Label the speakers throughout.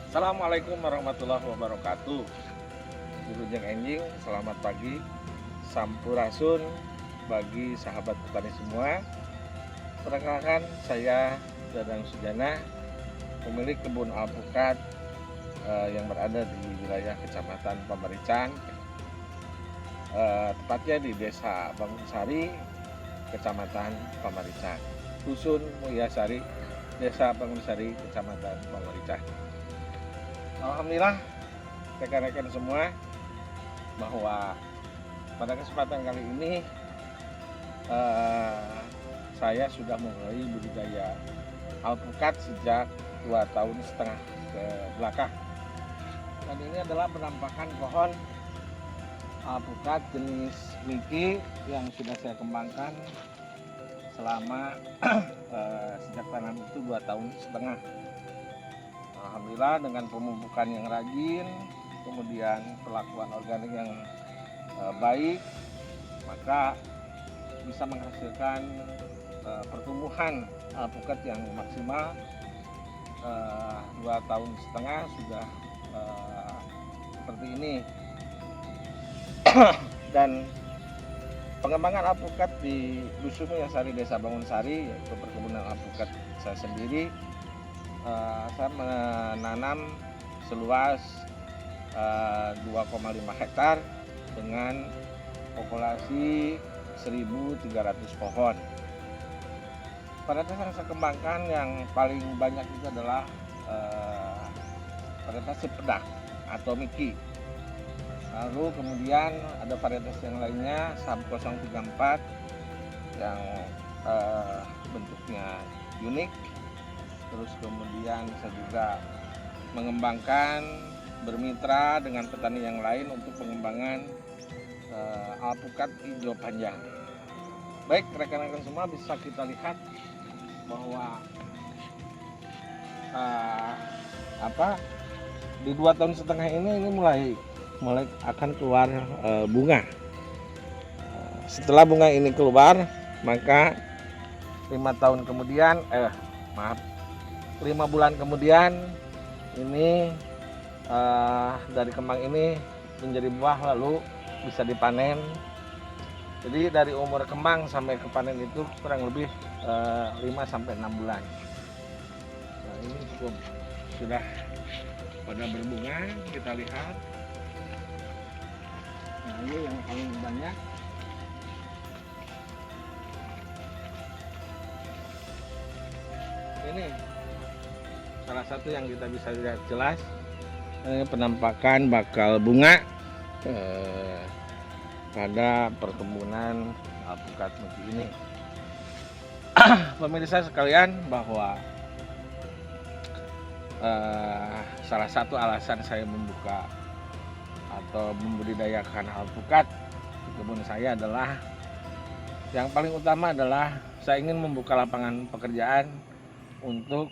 Speaker 1: Assalamualaikum warahmatullahi wabarakatuh. Wilujeng Enjing, selamat pagi. Sampurasun bagi sahabat petani semua. Perkenalkan, saya Dadang Sujana, pemilik kebun alpukat yang berada di wilayah Kecamatan Pamarican, tepatnya di Desa Bangunsari, Kecamatan Pamarican. Dusun Mulyasari, Desa Bangunsari, Kecamatan Pamarican. Alhamdulillah rekan-rekan semua, bahwa pada kesempatan kali ini saya sudah mulai budidaya alpukat sejak 2,5 tahun ke belakang. Dan ini adalah penampakan pohon alpukat jenis Miki yang sudah saya kembangkan selama sejak tanam itu 2,5 tahun. Alhamdulillah dengan pemupukan yang rajin, kemudian perlakuan organik yang baik, maka bisa menghasilkan pertumbuhan alpukat yang maksimal. 2,5 tahun sudah seperti ini. Dan pengembangan alpukat di Dusun Mulyasari, Desa Bangunsari, yaitu perkebunan alpukat saya sendiri. Saya menanam seluas 2,5 hektar dengan populasi 1.300 pohon. Varietas yang saya kembangkan yang paling banyak itu adalah varietas Cipedak atau Miki. Lalu kemudian ada varietas yang lainnya, Sab 034 yang bentuknya unik. Terus kemudian saya juga mengembangkan, bermitra dengan petani yang lain untuk pengembangan alpukat hijau panjang. Baik rekan-rekan semua, bisa kita lihat bahwa di 2,5 tahun ini mulai akan keluar bunga. Setelah bunga ini keluar, maka 5 bulan kemudian ini dari kembang ini menjadi buah, lalu bisa dipanen. Jadi dari umur kembang sampai ke panen itu kurang lebih 5-6 bulan. Nah, ini sudah pada berbunga, kita lihat. Nah, ini yang paling banyak. Ini salah satu yang kita bisa lihat jelas, ini penampakan bakal bunga pada perkebunan alpukat Miki ini. Pemirsa sekalian, bahwa salah satu alasan saya membuka atau membudidayakan alpukat di kebun saya adalah, yang paling utama adalah saya ingin membuka lapangan pekerjaan untuk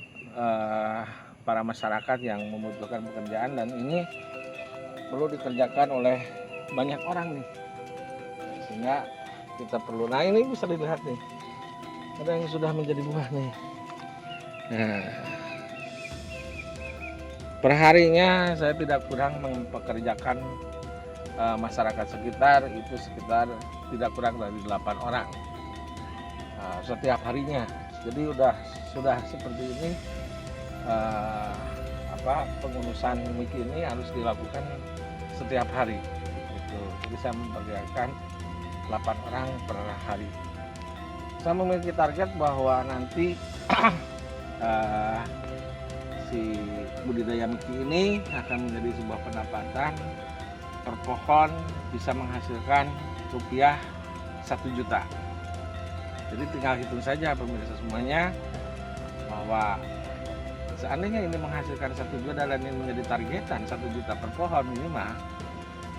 Speaker 1: para masyarakat yang membutuhkan pekerjaan, dan ini perlu dikerjakan oleh banyak orang nih, sehingga kita perlu. Nah, ini bisa dilihat nih, ada yang sudah menjadi buah nih. Nah, perharinya saya tidak kurang mempekerjakan masyarakat sekitar, itu sekitar tidak kurang dari 8 orang setiap harinya. Jadi sudah seperti ini, pengurusan Miki ini harus dilakukan setiap hari gitu. Jadi saya mempekerjakan 8 orang per hari. Saya memiliki target bahwa nanti si budidaya Miki ini akan menjadi sebuah pendapatan per pohon, bisa menghasilkan rupiah 1 juta. Jadi tinggal hitung saja pemirsa semuanya, bahwa seandainya ini menghasilkan 1 juta dan ini menjadi targetan 1 juta per pohon minimal,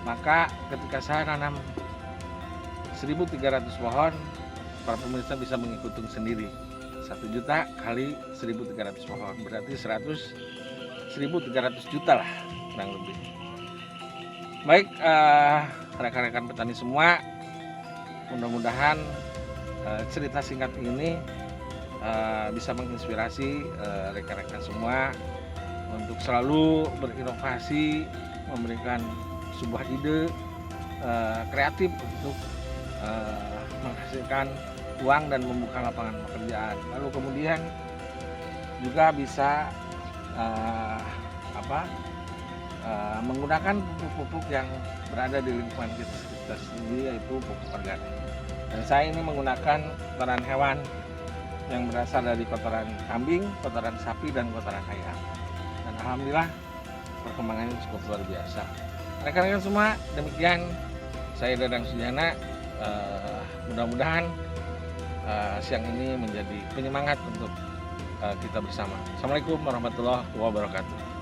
Speaker 1: maka ketika saya nanam 1.300 pohon, para pemirsa bisa menghitung sendiri. 1 juta kali 1.300 pohon berarti 1.300 juta lah kurang lebih. Baik rekan-rekan petani semua, mudah-mudahan cerita singkat ini bisa menginspirasi rekan-rekan semua untuk selalu berinovasi, memberikan sebuah ide kreatif untuk menghasilkan uang dan membuka lapangan pekerjaan. Lalu kemudian juga bisa menggunakan pupuk-pupuk yang berada di lingkungan kita sendiri, yaitu pupuk organik. Dan saya ini menggunakan kotoran hewan yang berasal dari kotoran kambing, kotoran sapi, dan kotoran ayam. Dan alhamdulillah perkembangannya cukup luar biasa. Rekan-rekan semua, demikian saya Dadang Sujana. Mudah-mudahan siang ini menjadi penyemangat untuk kita bersama. Assalamualaikum warahmatullahi wabarakatuh.